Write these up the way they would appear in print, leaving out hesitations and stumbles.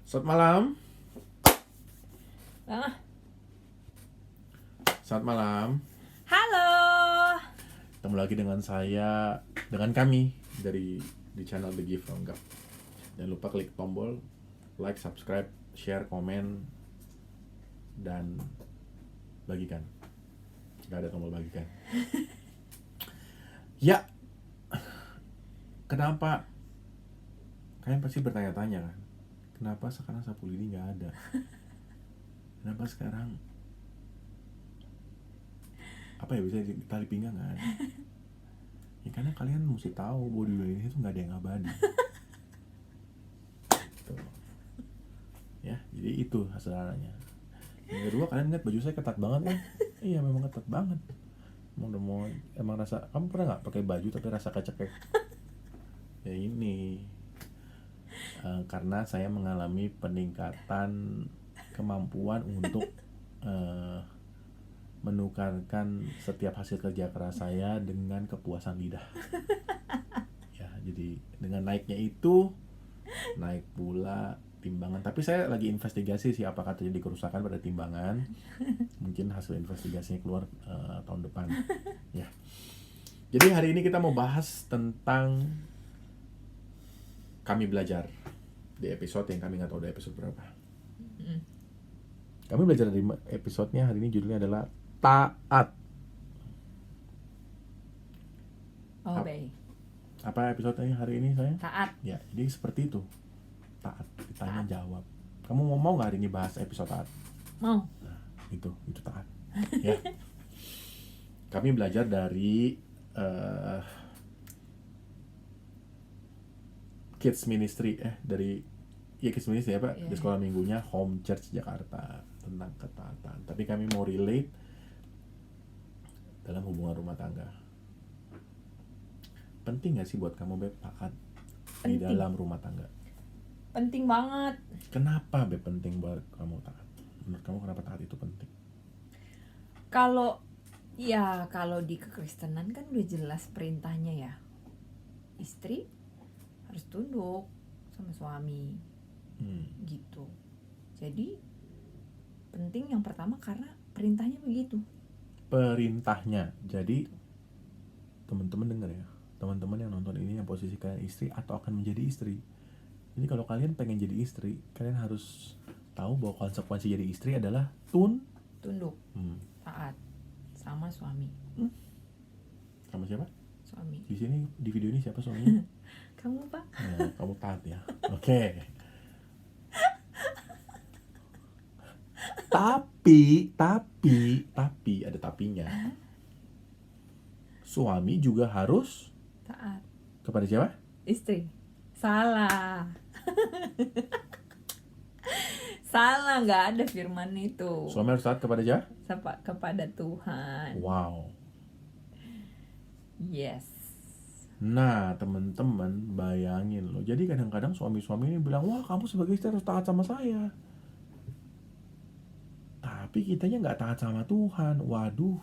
Selamat malam. Ah, Selamat malam. halo. Ketemu lagi dengan saya, dengan kami di channel The Gift from God. Jangan lupa klik tombol like, subscribe, share, komen, dan bagikan. Gak ada tombol bagikan. Ya, kenapa? Kalian pasti bertanya-tanya kan, kenapa sekarang sapu lidi nggak ada? Kenapa sekarang apa ya bisa di tali pinggang nggak ada? Ya karena kalian mesti tahu bahwa di dunia ini tuh nggak ada yang abadi. Tuh. Ya, jadi itu hasilnya. Yang kedua, kalian lihat baju saya ketat banget kan? Iya, memang ketat banget. Emang rasa, kamu pernah nggak pakai baju tapi rasa kecekek? Ya ini, karena saya mengalami peningkatan kemampuan untuk menukarkan setiap hasil kerja keras saya dengan kepuasan lidah. Ya, jadi dengan naiknya itu naik pula timbangan. Tapi saya lagi investigasi sih apakah terjadi kerusakan pada timbangan. Mungkin hasil investigasinya keluar tahun depan. Ya. Jadi hari ini kita mau bahas tentang kami belajar di episode yang kami nggak tahu di episode berapa. Kami belajar dari episodenya hari ini, judulnya adalah taat. Obey. Apa episodenya hari ini saya? Taat. Ya, jadi seperti itu. Taat, ditanya jawab. Kamu mau nggak hari ini bahas episode taat? Mau. Nah, itu taat. Ya. Kami belajar dari Kids Ministry dari Kids Ministry ya Pak, di sekolah minggunya Home Church Jakarta, tentang ketaatan. Tapi kami mau relate dalam hubungan rumah tangga. Penting gak sih buat kamu Beb taat di dalam rumah tangga? Penting banget. Kenapa Beb penting buat kamu taat? Menurut kamu kenapa taat itu penting? Kalau di kekristenan kan udah jelas perintahnya ya. Istri harus tunduk sama suami. Gitu. Jadi penting yang pertama karena perintahnya begitu. Perintahnya. Jadi teman-teman dengar ya. Teman-teman yang nonton ini yang posisi kalian istri atau akan menjadi istri. Jadi kalau kalian pengen jadi istri, kalian harus tahu bahwa konsekuensi jadi istri adalah tunduk, taat sama suami. Sama siapa? Suami. Di sini di video ini siapa suaminya? Kamu Pak? Nah, kamu taat ya. Oke. Tapi ada tapinya. Suami juga harus Taat. kepada siapa? Istri. Salah. Salah, nggak ada firman itu. Suami harus taat kepada siapa? Kepada Tuhan. Wow. Yes. Nah, teman-teman bayangin loh. Jadi kadang-kadang suami-suami ini bilang, wah kamu sebagai istri harus taat sama saya. Tapi kitanya nggak taat sama Tuhan. Waduh.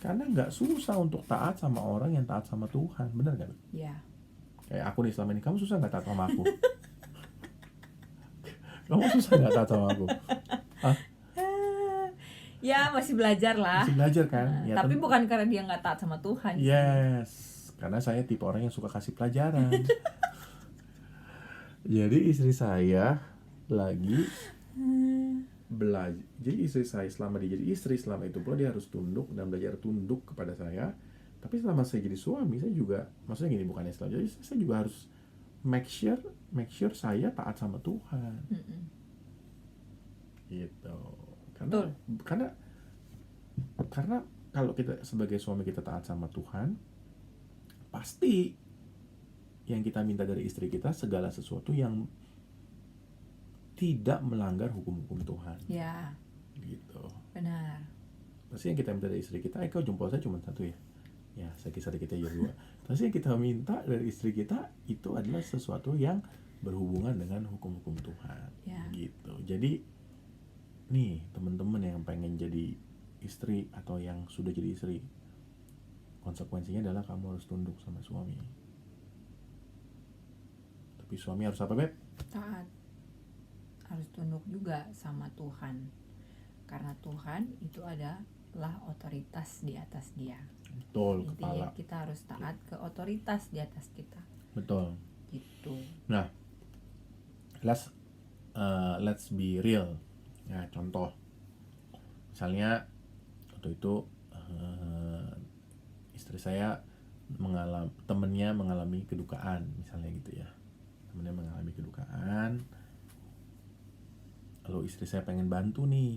Karena nggak susah untuk taat sama orang yang taat sama Tuhan, benar nggak? Ya. Kayak aku nih selama ini, kamu susah nggak taat sama aku? Kamu susah nggak taat sama aku? Hah? Ya masih belajar lah. Masih belajar kan? Ya, tapi bukan karena dia nggak taat sama Tuhan. Yes, karena saya tipe orang yang suka kasih pelajaran. Jadi istri saya lagi belajar. Jadi istri saya selama dia jadi istri, selama itu pula dia harus tunduk dan belajar tunduk kepada saya. Tapi selama saya jadi suami, saya juga, maksudnya gini, bukannya selalu, jadi saya juga harus make sure saya taat sama Tuhan. Gitu. Karena kalau kita sebagai suami kita taat sama Tuhan, pasti yang kita minta dari istri kita segala sesuatu yang tidak melanggar hukum-hukum Tuhan. Ya. Gitu. Benar. Pasti yang kita minta dari istri kita, kok jempol saya cuma satu ya? Ya, saya kisah kita ya dua. Pasti yang kita minta dari istri kita itu adalah sesuatu yang berhubungan dengan hukum-hukum Tuhan. Ya. Gitu. Jadi nih teman-teman yang pengen jadi istri atau yang sudah jadi istri, konsekuensinya adalah kamu harus tunduk sama suami. Tapi Tapi suami harus apa, Beb? Taat, harus tunduk juga sama Tuhan, karena Tuhan itu adalah otoritas di atas dia. Betul, Intinya kepala. kita harus taat ke otoritas di atas kita Betul. gitu. Nah, let's be real. Ya, contoh. Misalnya waktu itu istri saya temennya mengalami kedukaan, misalnya gitu ya. Temennya mengalami kedukaan. Lalu istri saya pengen bantu nih.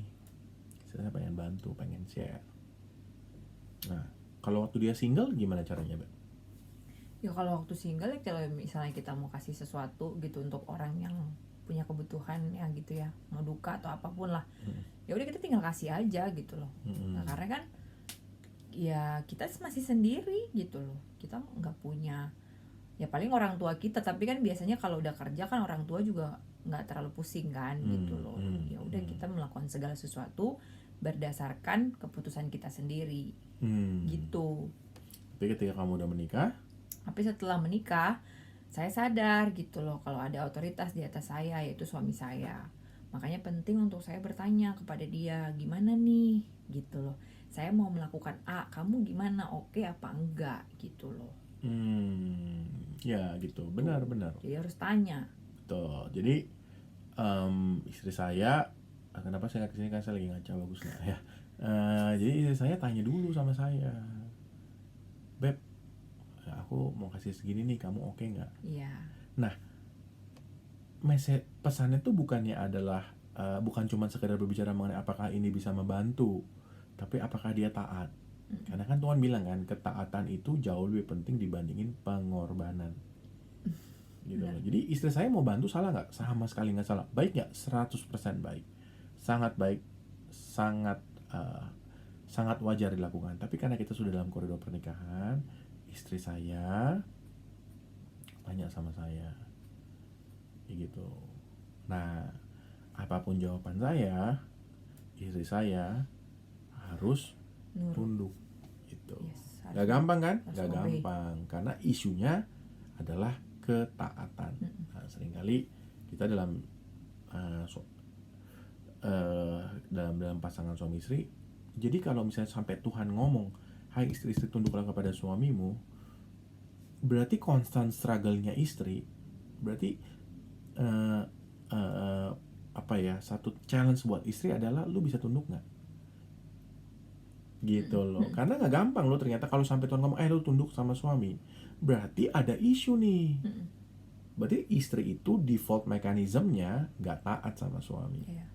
Istri saya pengen bantu, pengen share. Nah, kalau waktu dia single gimana caranya, Beb? Ya kalau waktu single ya, kalau misalnya kita mau kasih sesuatu gitu untuk orang yang punya kebutuhan ya gitu ya, mau duka atau apapun lah, ya udah kita tinggal kasih aja gitu loh. Nah, karena kan ya kita masih sendiri gitu loh, kita nggak punya, ya paling orang tua kita, tapi kan biasanya kalau udah kerja kan orang tua juga nggak terlalu pusing kan gitu loh. Ya udah kita melakukan segala sesuatu berdasarkan keputusan kita sendiri gitu. Tapi ketika kamu udah menikah, Tapi setelah menikah, saya sadar gitu loh kalau ada otoritas di atas saya, yaitu suami saya. Makanya penting untuk saya bertanya kepada dia, gimana nih gitu loh. Saya mau melakukan A, kamu gimana? Oke apa enggak gitu loh. ya gitu, benar-benar. Jadi harus tanya. Betul. Jadi istri saya, kenapa saya nggak kesini kan saya lagi ngaca bagus lah ya. Jadi istri saya tanya dulu sama saya, Beb, aku mau kasih segini nih, kamu oke nggak? Iya. Nah, pesannya tuh bukan cuma sekedar berbicara mengenai apakah ini bisa membantu, tapi apakah dia taat. Karena kan Tuhan bilang kan, ketaatan itu jauh lebih penting dibandingin pengorbanan. Gitu loh. Jadi istri saya mau bantu salah nggak? Sama sekali nggak salah. Baik nggak? 100% baik. Sangat baik. Sangat wajar dilakukan. Tapi karena kita sudah dalam koridor pernikahan, istri saya tanya sama saya gitu. Nah, apapun jawaban saya, istri saya harus tunduk gitu. Yes, Gak gampang kan? harus Gak obey. gampang karena isunya adalah ketaatan. Nah, seringkali kita dalam dalam pasangan suami istri, jadi kalau misalnya sampai Tuhan ngomong, hai istri-istri tunduklah kepada suamimu, berarti constant struggle-nya istri, berarti satu challenge buat istri adalah lu bisa tunduk nggak? Gitu loh. Karena nggak gampang loh ternyata kalau sampai Tuhan ngomong lu tunduk sama suami, berarti ada isu nih. Berarti istri itu default mekanismenya nggak taat sama suami. Iya.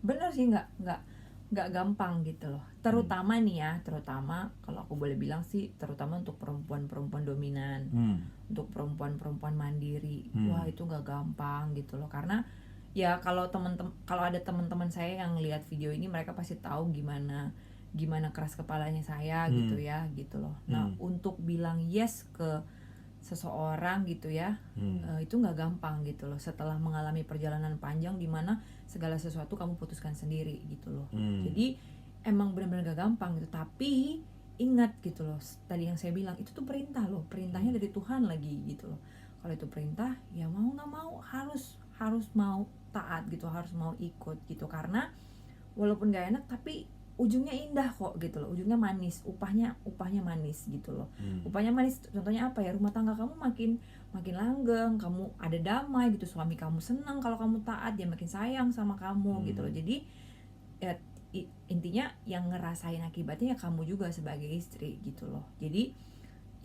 Benar sih, nggak gampang gitu loh. Terutama nih ya, terutama kalau aku boleh bilang sih, terutama untuk perempuan-perempuan dominan, untuk perempuan-perempuan mandiri. Wah, itu nggak gampang gitu loh. Karena ya kalau ada teman-teman saya yang lihat video ini, mereka pasti tahu gimana keras kepalanya saya gitu ya, gitu loh. Nah, untuk bilang yes ke seseorang gitu ya, itu nggak gampang gitu loh, setelah mengalami perjalanan panjang di mana segala sesuatu kamu putuskan sendiri gitu loh. Jadi emang benar-benar gak gampang gitu, tapi ingat gitu loh, tadi yang saya bilang itu tuh perintah loh, perintahnya dari Tuhan lagi gitu loh. Kalau itu perintah, ya mau nggak mau harus mau taat gitu, harus mau ikut gitu, karena walaupun gak enak tapi ujungnya indah kok gitu loh, ujungnya manis, upahnya manis gitu loh. Upahnya manis, contohnya apa ya, rumah tangga kamu makin langgeng, kamu ada damai gitu, suami kamu senang kalau kamu taat, dia makin sayang sama kamu gitu loh. Jadi ya intinya yang ngerasain akibatnya ya kamu juga sebagai istri gitu loh. Jadi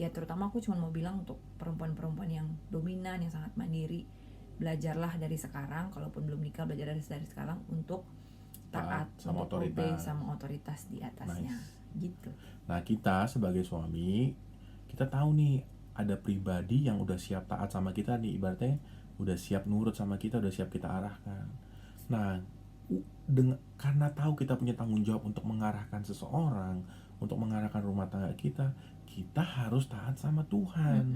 ya terutama aku cuma mau bilang untuk perempuan-perempuan yang dominan, yang sangat mandiri, belajarlah dari sekarang, kalaupun belum nikah belajar dari sekarang untuk taat sama untuk otoritas. obey sama otoritas di atasnya. Gitu. Nah, kita sebagai suami, kita tahu nih ada pribadi yang udah siap taat sama kita nih, ibaratnya udah siap nurut sama kita, udah siap kita arahkan. Nah, karena tahu kita punya tanggung jawab untuk mengarahkan seseorang, untuk mengarahkan rumah tangga kita harus taat sama Tuhan.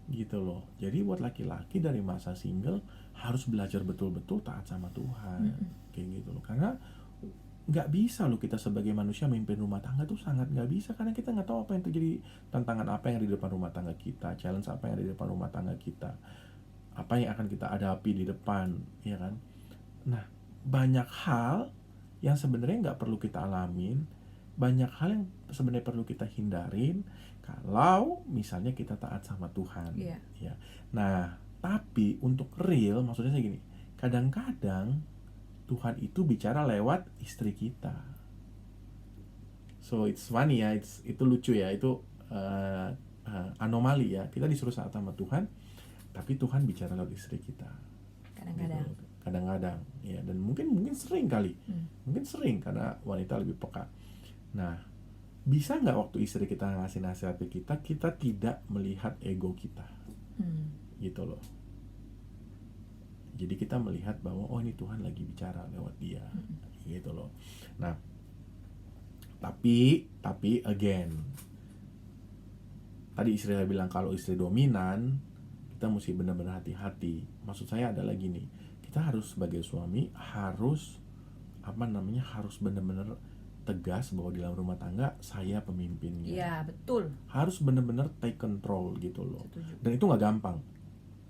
Gitu loh. Jadi buat laki-laki dari masa single harus belajar betul-betul taat sama Tuhan. Kayak gitu loh. Karena nggak bisa loh kita sebagai manusia memimpin rumah tangga tuh sangat nggak bisa, karena kita nggak tahu apa yang terjadi, tantangan apa yang ada di depan rumah tangga kita, challenge apa yang ada di depan rumah tangga kita. apa yang akan kita hadapi di depan, ya kan? Nah, banyak hal yang sebenarnya nggak perlu kita alamin, banyak hal yang sebenarnya perlu kita hindarin kalau misalnya kita taat sama Tuhan. Iya. Ya. Nah, tapi untuk real, maksudnya saya gini, kadang-kadang Tuhan itu bicara lewat istri kita. So it's funny ya, itu lucu ya, itu anomali ya. Kita disuruh taat sama Tuhan, tapi Tuhan bicara lewat istri kita. Kadang-kadang. Gitu. Kadang-kadang ya, dan mungkin sering kali, mungkin sering karena wanita lebih peka. Nah, bisa nggak waktu istri kita ngasih nasihat ke kita tidak melihat ego kita, gitu loh. Jadi kita melihat bahwa oh ini Tuhan lagi bicara lewat dia, gitu loh. Nah, tapi again, tadi istri saya bilang kalau istri dominan, kita mesti benar-benar hati-hati. Maksud saya adalah gini, kita harus sebagai suami harus harus benar-benar tegas bahwa di dalam rumah tangga saya pemimpinnya. Iya, betul. Harus benar-benar take control gitu loh. Setuju. Dan itu nggak gampang,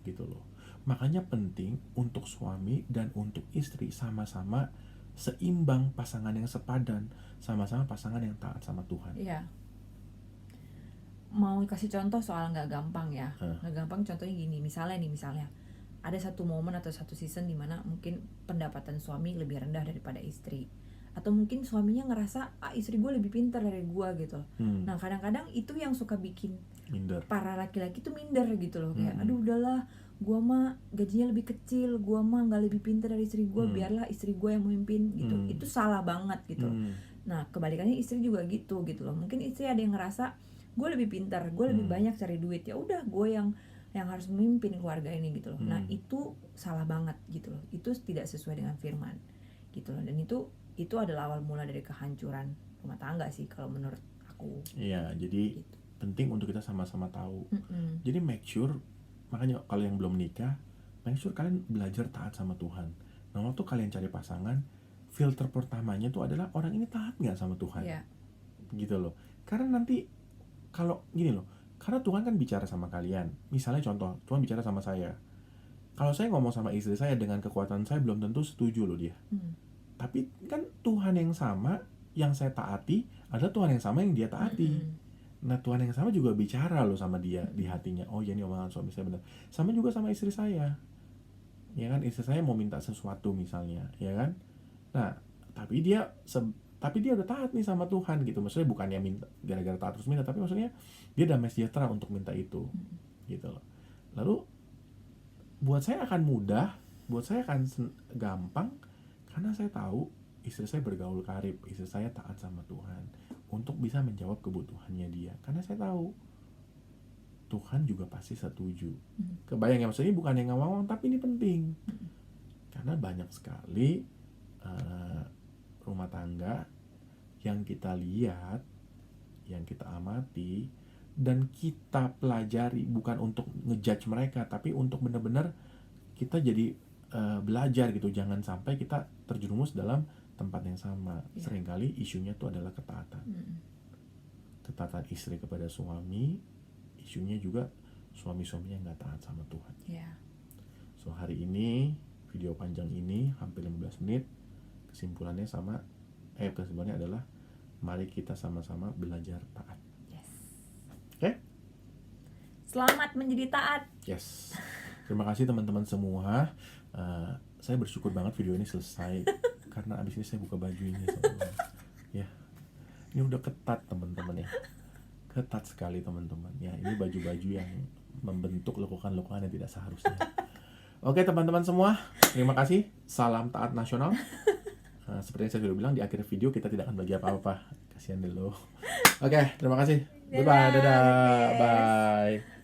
gitu loh. Makanya penting untuk suami dan untuk istri sama-sama seimbang, pasangan yang sepadan, sama-sama pasangan yang taat sama Tuhan. Iya. Mau kasih contoh soal nggak gampang ya. Nggak gampang contohnya gini, misalnya ada satu momen atau satu season di mana mungkin pendapatan suami lebih rendah daripada istri, atau mungkin suaminya ngerasa istri gue lebih pintar dari gue gitu. Nah kadang-kadang itu yang suka bikin Minder. para laki-laki tuh minder gitu loh, kayak aduh udahlah, gue mah gajinya lebih kecil, gue mah nggak lebih pintar dari istri gue, biarlah istri gue yang memimpin gitu. Itu salah banget gitu. Nah kebalikannya istri juga gitu loh. Mungkin istri ada yang ngerasa gue lebih pintar, gue lebih banyak cari duit, ya udah gue yang harus memimpin keluarga ini gitu loh. Nah itu salah banget gitu loh. Itu tidak sesuai dengan firman gitu loh. Dan itu adalah awal mula dari kehancuran rumah tangga sih kalau menurut aku. Iya, jadi gitu. Penting untuk kita sama-sama tahu. Jadi make sure, makanya kalau yang belum nikah, make sure kalian belajar taat sama Tuhan. Nah waktu kalian cari pasangan, filter pertamanya tuh adalah orang ini taat nggak sama Tuhan. Yeah. Gitu loh. Karena nanti kalau gini loh, karena Tuhan kan bicara sama kalian. Misalnya contoh, Tuhan bicara sama saya. Kalau saya ngomong sama istri saya dengan kekuatan saya, belum tentu setuju loh dia. Tapi kan Tuhan yang sama yang saya taati adalah Tuhan yang sama yang dia taati. Nah Tuhan yang sama juga bicara loh sama dia di hatinya. Oh ya ini omongan suami saya benar. Sama juga sama istri saya. Ya kan, istri saya mau minta sesuatu misalnya, ya kan. Nah tapi dia udah taat nih sama Tuhan gitu. Maksudnya bukannya minta gara-gara taat terus minta, tapi maksudnya dia damai sejahtera untuk minta itu, gitu loh. Lalu buat saya akan mudah, buat saya akan gampang, karena saya tahu istri saya bergaul karib, istri saya taat sama Tuhan untuk bisa menjawab kebutuhannya dia. Karena saya tahu Tuhan juga pasti setuju. Kebayang ya, maksudnya bukan yang ngawang-ngawang, tapi ini penting. Karena banyak sekali rumah tangga yang kita lihat, yang kita amati, dan kita pelajari, bukan untuk ngejudge mereka, tapi untuk benar-benar kita jadi belajar gitu. Jangan sampai kita terjerumus dalam tempat yang sama. Seringkali isunya tuh adalah ketaatan. Ketaatan istri kepada suami, isunya juga suami-suami yang gak taat sama Tuhan. So hari ini, video panjang ini hampir 15 menit, kesimpulannya adalah mari kita sama-sama belajar taat. Oke? Selamat menjadi taat. Yes. Terima kasih teman-teman semua. Saya bersyukur banget video ini selesai karena abis ini saya buka baju ini. Ya, ini udah ketat teman-teman ya. Ketat sekali teman-teman. Ya, ini baju-baju yang membentuk lekukan-lekukan yang tidak seharusnya. Oke teman-teman semua, terima kasih. Salam taat nasional. Seperti yang saya sudah bilang di akhir video, kita tidak akan bagi apa-apa. Kasihan dulu. Oke, terima kasih. Bye-bye. Dadah. Bye.